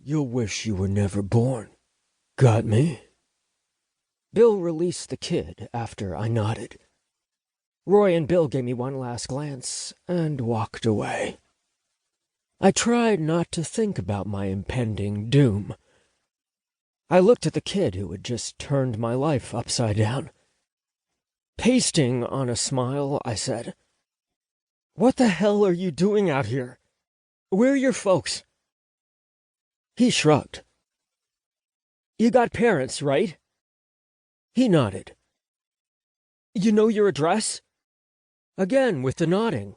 You'll wish you were never born. Got me? Bill released the kid after I nodded. Roy and Bill gave me one last glance and walked away. I tried not to think about my impending doom. I looked at the kid who had just turned my life upside down. Pasting on a smile, I said, "What the hell are you doing out here? Where are your folks?" He shrugged. "You got parents, right?" He nodded. "You know your address?" Again, with the nodding.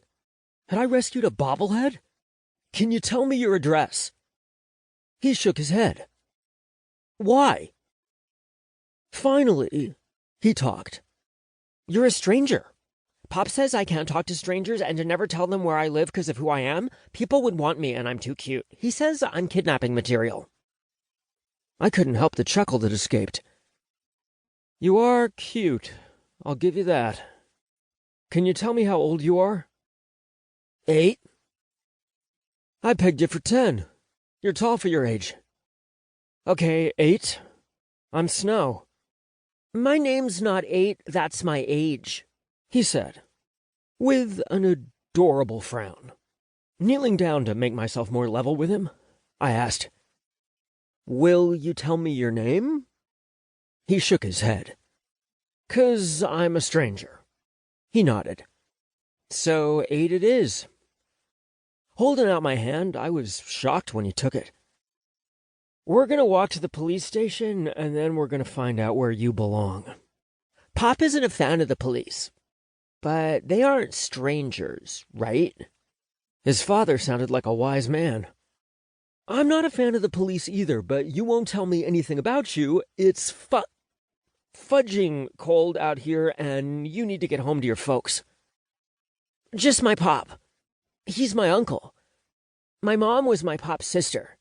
Had I rescued a bobblehead? "Can you tell me your address?" He shook his head. "Why?" Finally, he talked. "You're a stranger. Pop says I can't talk to strangers and to never tell them where I live because of who I am. People would want me and I'm too cute. He says I'm kidnapping material." I couldn't help the chuckle that escaped. "You are cute, I'll give you that. Can you tell me how old you are?" 8. "I pegged you for 10. You're tall for your age." "Okay, 8. I'm Snow." "My name's not 8, that's my age," he said, with an adorable frown. Kneeling down to make myself more level with him, I asked, "Will you tell me your name?" He shook his head. "'Cause I'm a stranger." He nodded. "So 8 it is." Holding out my hand, I was shocked when he took it. "We're gonna walk to the police station, and then we're gonna find out where you belong. Pop isn't a fan of the police, but they aren't strangers, right?" His father sounded like a wise man. "I'm not a fan of the police either, but you won't tell me anything about you. It's fudging cold out here, and you need to get home to your folks." "Just my pop. He's my uncle. My mom was my pop's sister.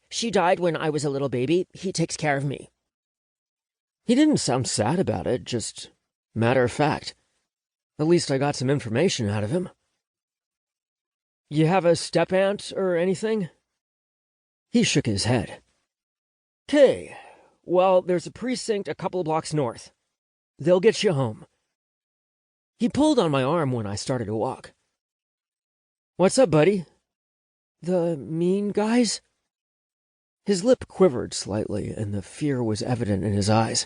She died when I was a little baby. He takes care of me." He didn't sound sad about it, just matter of fact. At least I got some information out of him. "You have a step-aunt or anything?" He shook his head. "'Kay. Well, there's a precinct a couple of blocks north. They'll get you home." He pulled on my arm when I started to walk. "What's up, buddy? The mean guys?" His lip quivered slightly, and the fear was evident in his eyes.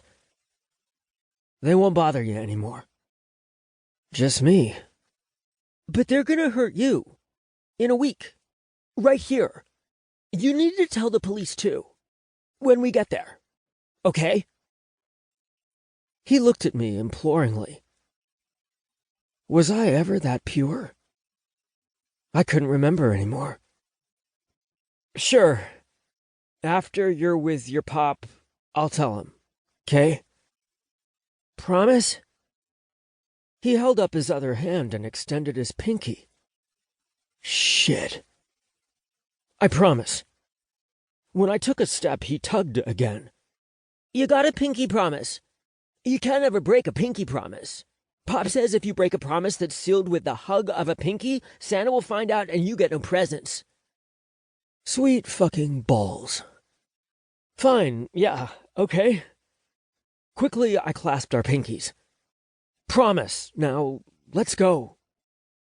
"They won't bother you anymore." "Just me." "But they're gonna hurt you. In a week. Right here. You need to tell the police, too. When we get there. Okay?" He looked at me imploringly. Was I ever that pure? I couldn't remember anymore. "Sure. After you're with your pop, I'll tell him. 'Kay? Promise?" He held up his other hand and extended his pinky. Shit. "I promise." When I took a step, he tugged again. "You got a pinky promise. You can't ever break a pinky promise. Pop says if you break a promise that's sealed with the hug of a pinky, Santa will find out and you get no presents." Sweet fucking balls. "Fine, yeah, okay." Quickly, I clasped our pinkies. "Promise. Now, let's go.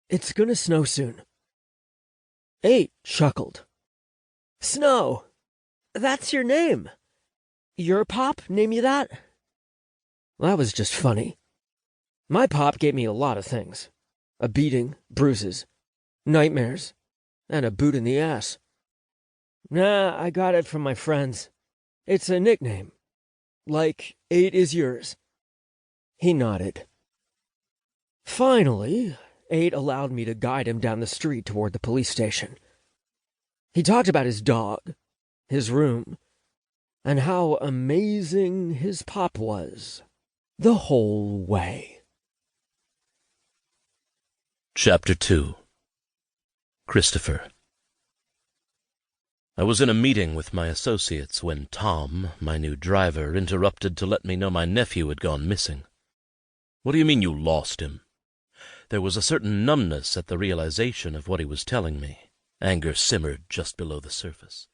It's gonna snow soon." 8 chuckled. "Snow. That's your name. Your pop name you that?" That was just funny. My pop gave me a lot of things. A beating, bruises, nightmares, and a boot in the ass. Nah, I got it from my friends. It's a nickname. Like 8 is yours. He nodded. Finally, 8 allowed me to guide him down the street toward the police station. He talked about his dog, his room, and how amazing his pop was the whole way. Chapter 2. Christopher. I was in a meeting with my associates when Tom, my new driver, interrupted to let me know my nephew had gone missing. "What do you mean you lost him?" There was a certain numbness at the realization of what he was telling me. Anger simmered just below the surface.